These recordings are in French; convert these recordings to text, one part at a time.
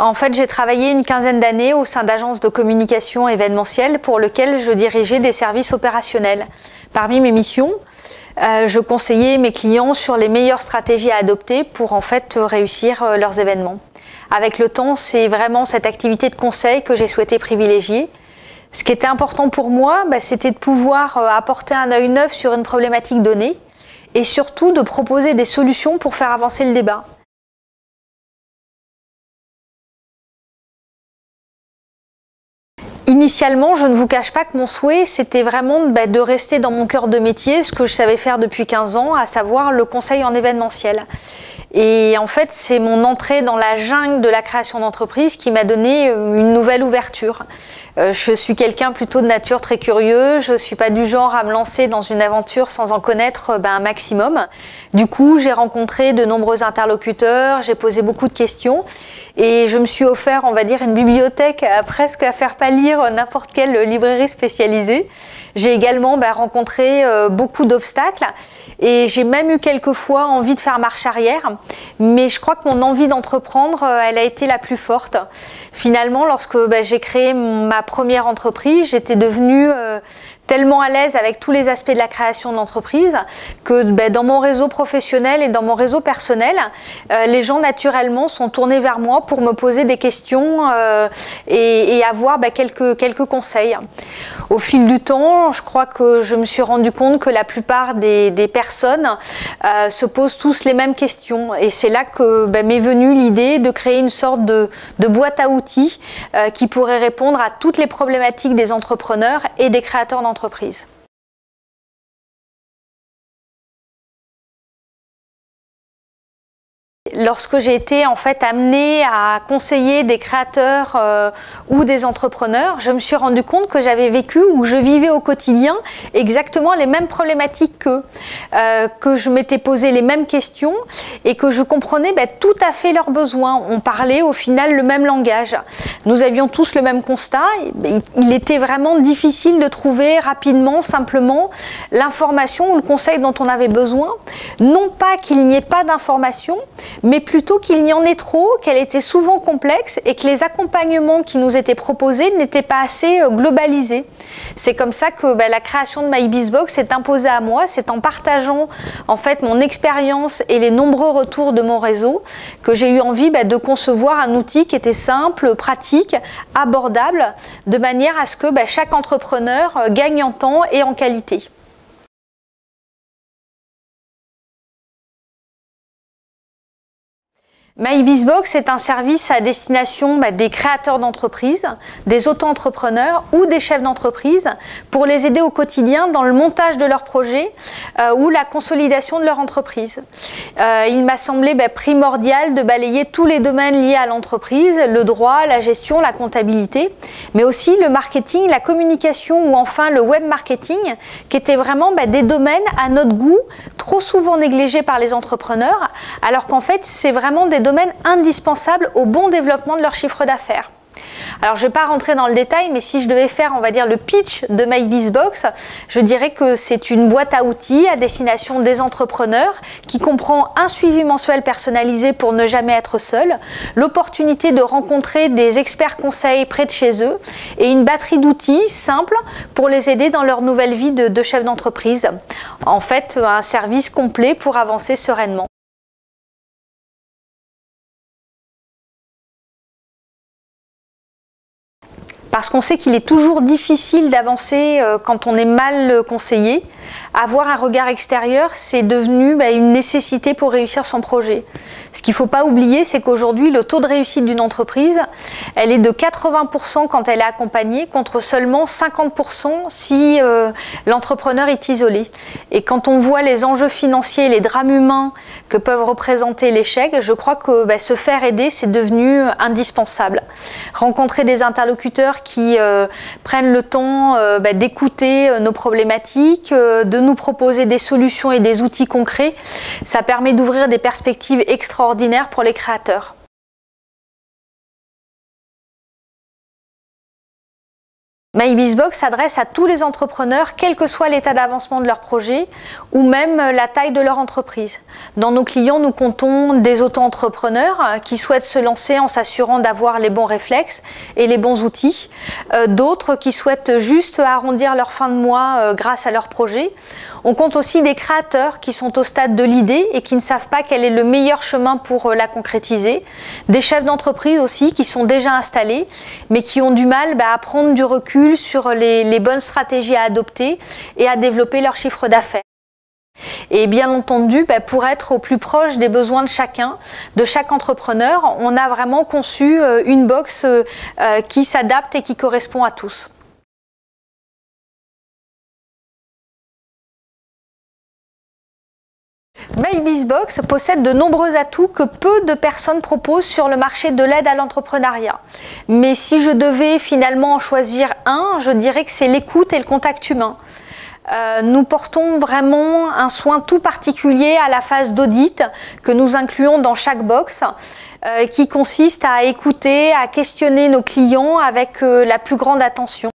En fait, j'ai travaillé une quinzaine d'années au sein d'agences de communication événementielle pour lesquelles je dirigeais des services opérationnels. Parmi mes missions, je conseillais mes clients sur les meilleures stratégies à adopter pour en fait réussir leurs événements. Avec le temps, c'est vraiment cette activité de conseil que j'ai souhaité privilégier. Ce qui était important pour moi, c'était de pouvoir apporter un œil neuf sur une problématique donnée et surtout de proposer des solutions pour faire avancer le débat. Initialement, je ne vous cache pas que mon souhait, c'était vraiment de rester dans mon cœur de métier, ce que je savais faire depuis 15 ans, à savoir le conseil en événementiel. Et en fait, c'est mon entrée dans la jungle de la création d'entreprise qui m'a donné une nouvelle ouverture. Je suis quelqu'un plutôt de nature très curieux, je ne suis pas du genre à me lancer dans une aventure sans en connaître un maximum. Du coup, j'ai rencontré de nombreux interlocuteurs, j'ai posé beaucoup de questions et je me suis offert, on va dire, une bibliothèque presque à faire pâlir n'importe quelle librairie spécialisée. J'ai également rencontré beaucoup d'obstacles et j'ai même eu quelquefois envie de faire marche arrière, mais je crois que mon envie d'entreprendre, elle a été la plus forte. Finalement, lorsque j'ai créé ma première entreprise, j'étais devenue tellement à l'aise avec tous les aspects de la création de l'entreprise que dans mon réseau professionnel et dans mon réseau personnel, les gens naturellement sont tournés vers moi pour me poser des questions et avoir quelques conseils. Au fil du temps, je crois que je me suis rendu compte que la plupart des personnes se posent tous les mêmes questions et c'est là que m'est venue l'idée de créer une sorte de boîte à outils qui pourrait répondre à toutes les problématiques des entrepreneurs et des créateurs d'entreprises. Lorsque j'ai été en fait amenée à conseiller des créateurs ou des entrepreneurs, je me suis rendu compte que j'avais vécu ou je vivais au quotidien exactement les mêmes problématiques qu'eux, que je m'étais posé les mêmes questions et que je comprenais tout à fait leurs besoins. On parlait au final le même langage. Nous avions tous le même constat. Il était vraiment difficile de trouver rapidement, simplement, l'information ou le conseil dont on avait besoin. Non pas qu'il n'y ait pas d'information, mais plutôt qu'il y en ait trop, qu'elle était souvent complexe et que les accompagnements qui nous étaient proposés n'étaient pas assez globalisés. C'est comme ça que la création de MyBizBox s'est imposée à moi, c'est en partageant en fait mon expérience et les nombreux retours de mon réseau que j'ai eu envie de concevoir un outil qui était simple, pratique, abordable, de manière à ce que chaque entrepreneur gagne en temps et en qualité. MyBizBox est un service à destination des créateurs d'entreprises, des auto-entrepreneurs ou des chefs d'entreprise pour les aider au quotidien dans le montage de leurs projets ou la consolidation de leur entreprise. Il m'a semblé primordial de balayer tous les domaines liés à l'entreprise, le droit, la gestion, la comptabilité, mais aussi le marketing, la communication ou enfin le web marketing qui étaient vraiment des domaines à notre goût trop souvent négligés par les entrepreneurs alors qu'en fait c'est vraiment des domaines indispensables au bon développement de leur chiffre d'affaires. Alors je ne vais pas rentrer dans le détail, mais si je devais faire, on va dire, le pitch de MyBizBox, je dirais que c'est une boîte à outils à destination des entrepreneurs qui comprend un suivi mensuel personnalisé pour ne jamais être seul, l'opportunité de rencontrer des experts conseils près de chez eux et une batterie d'outils simples pour les aider dans leur nouvelle vie de chef d'entreprise. En fait, un service complet pour avancer sereinement. Parce qu'on sait qu'il est toujours difficile d'avancer quand on est mal conseillé. Avoir un regard extérieur, c'est devenu une nécessité pour réussir son projet. Ce qu'il ne faut pas oublier, c'est qu'aujourd'hui, le taux de réussite d'une entreprise, elle est de 80% quand elle est accompagnée, contre seulement 50% si l'entrepreneur est isolé. Et quand on voit les enjeux financiers, les drames humains que peuvent représenter l'échec, je crois que se faire aider, c'est devenu indispensable. Rencontrer des interlocuteurs qui prennent le temps d'écouter nos problématiques, de nous proposer des solutions et des outils concrets, ça permet d'ouvrir des perspectives extraordinaires pour les créateurs. MyBizBox s'adresse à tous les entrepreneurs, quel que soit l'état d'avancement de leur projet ou même la taille de leur entreprise. Dans nos clients, nous comptons des auto-entrepreneurs qui souhaitent se lancer en s'assurant d'avoir les bons réflexes et les bons outils, d'autres qui souhaitent juste arrondir leur fin de mois grâce à leur projet. On compte aussi des créateurs qui sont au stade de l'idée et qui ne savent pas quel est le meilleur chemin pour la concrétiser, des chefs d'entreprise aussi qui sont déjà installés mais qui ont du mal à prendre du recul sur les bonnes stratégies à adopter et à développer leur chiffre d'affaires. Et bien entendu, pour être au plus proche des besoins de chacun, de chaque entrepreneur, on a vraiment conçu une box qui s'adapte et qui correspond à tous. MyBizBox possède de nombreux atouts que peu de personnes proposent sur le marché de l'aide à l'entrepreneuriat. Mais si je devais finalement en choisir un, je dirais que c'est l'écoute et le contact humain. Nous portons vraiment un soin tout particulier à la phase d'audit que nous incluons dans chaque box, qui consiste à écouter, à questionner nos clients avec la plus grande attention.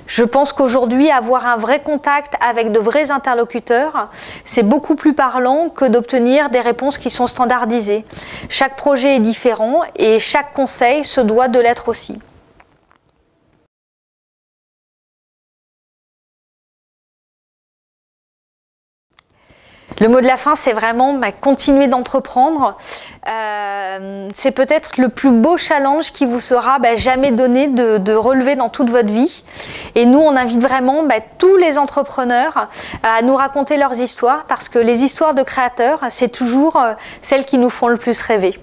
Je pense qu'aujourd'hui, avoir un vrai contact avec de vrais interlocuteurs, c'est beaucoup plus parlant que d'obtenir des réponses qui sont standardisées. Chaque projet est différent et chaque conseil se doit de l'être aussi. Le mot de la fin, c'est vraiment continuer d'entreprendre. C'est peut-être le plus beau challenge qui vous sera jamais donné de relever dans toute votre vie. Et nous, on invite vraiment tous les entrepreneurs à nous raconter leurs histoires parce que les histoires de créateurs, c'est toujours celles qui nous font le plus rêver.